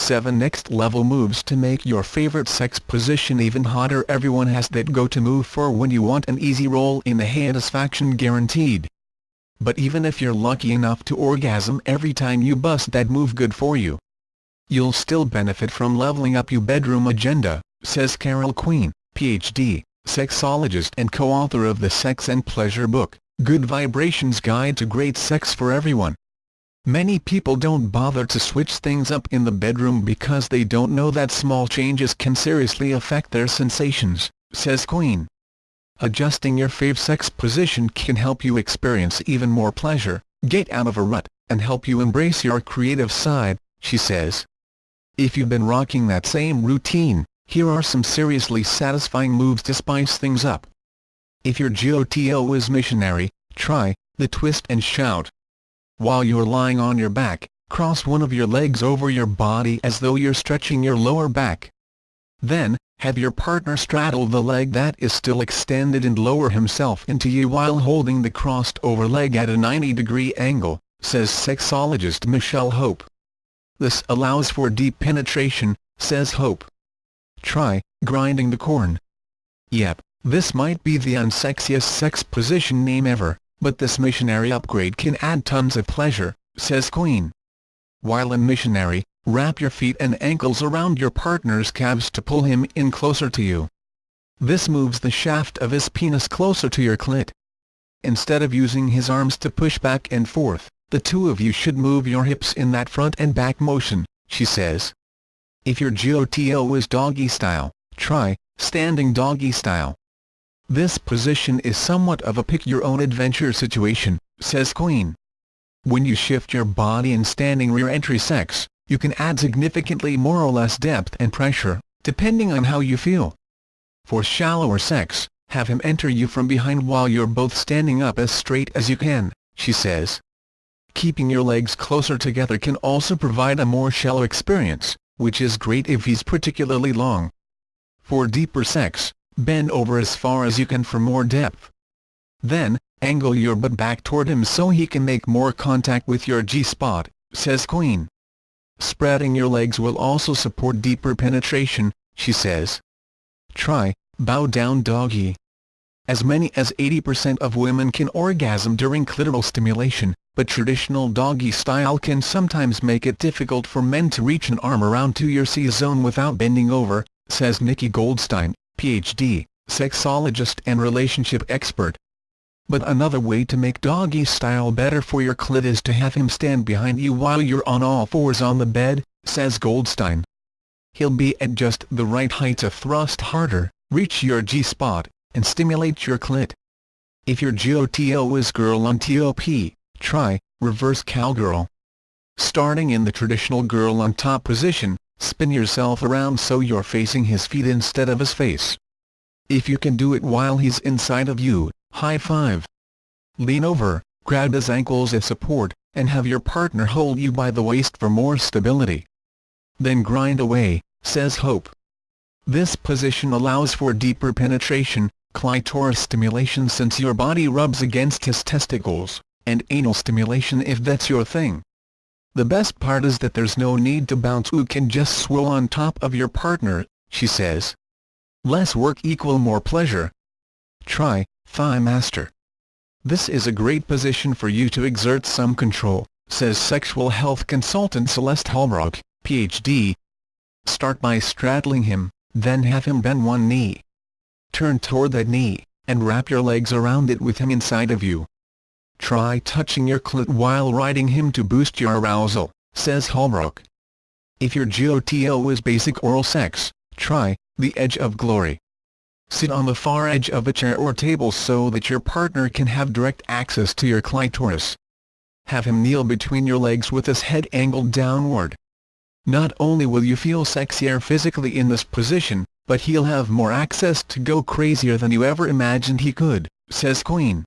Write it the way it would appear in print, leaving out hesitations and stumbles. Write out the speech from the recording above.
7 next level moves to make your favorite sex position even hotter. Everyone has that go-to move for when you want an easy roll in the satisfaction guaranteed. But even if you're lucky enough to orgasm every time you bust that move, good for you. You'll still benefit from leveling up your bedroom agenda, says Carol Queen, Ph.D., sexologist and co-author of the Sex and Pleasure book, Good Vibrations Guide to Great Sex for Everyone. Many people don't bother to switch things up in the bedroom because they don't know that small changes can seriously affect their sensations, says Queen. Adjusting your fave sex position can help you experience even more pleasure, get out of a rut, and help you embrace your creative side, she says. If you've been rocking that same routine, here are some seriously satisfying moves to spice things up. If your GOTO is missionary, try the twist and shout. While you're lying on your back, cross one of your legs over your body as though you're stretching your lower back. Then, have your partner straddle the leg that is still extended and lower himself into you while holding the crossed-over leg at a 90-degree angle, says sexologist Michelle Hope. This allows for deep penetration, says Hope. Try grinding the corn. Yep, this might be the unsexiest sex position name ever, but this missionary upgrade can add tons of pleasure, says Queen. While in missionary, wrap your feet and ankles around your partner's calves to pull him in closer to you. This moves the shaft of his penis closer to your clit. Instead of using his arms to push back and forth, the two of you should move your hips in that front and back motion, she says. If your GOTO is doggy style, try standing doggy style. This position is somewhat of a pick-your-own-adventure situation, says Queen. When you shift your body in standing rear-entry sex, you can add significantly more or less depth and pressure, depending on how you feel. For shallower sex, have him enter you from behind while you're both standing up as straight as you can, she says. Keeping your legs closer together can also provide a more shallow experience, which is great if he's particularly long. For deeper sex, bend over as far as you can for more depth. Then, angle your butt back toward him so he can make more contact with your G-spot, says Queen. Spreading your legs will also support deeper penetration, she says. Try bow down doggy. As many as 80% of women can orgasm during clitoral stimulation, but traditional doggy style can sometimes make it difficult for men to reach an arm around to your C-zone without bending over, says Nikki Goldstein, Ph.D., sexologist and relationship expert. But another way to make doggy style better for your clit is to have him stand behind you while you're on all fours on the bed, says Goldstein. He'll be at just the right height to thrust harder, reach your G-spot, and stimulate your clit. If your GOTO is girl on top, try reverse cowgirl. Starting in the traditional girl on top position, spin yourself around so you're facing his feet instead of his face. If you can do it while he's inside of you, high five. Lean over, grab his ankles as support, and have your partner hold you by the waist for more stability. Then grind away, says Hope. This position allows for deeper penetration, clitoris stimulation since your body rubs against his testicles, and anal stimulation if that's your thing. The best part is that there's no need to bounce, you can just swirl on top of your partner, she says. Less work equal more pleasure. Try thigh master. This is a great position for you to exert some control, says sexual health consultant Celeste Holbrook, Ph.D. Start by straddling him, then have him bend one knee. Turn toward that knee, and wrap your legs around it with him inside of you. Try touching your clit while riding him to boost your arousal, says Holbrook. If your GOTO is basic oral sex, try the edge of glory. Sit on the far edge of a chair or table so that your partner can have direct access to your clitoris. Have him kneel between your legs with his head angled downward. Not only will you feel sexier physically in this position, but he'll have more access to go crazier than you ever imagined he could, says Queen.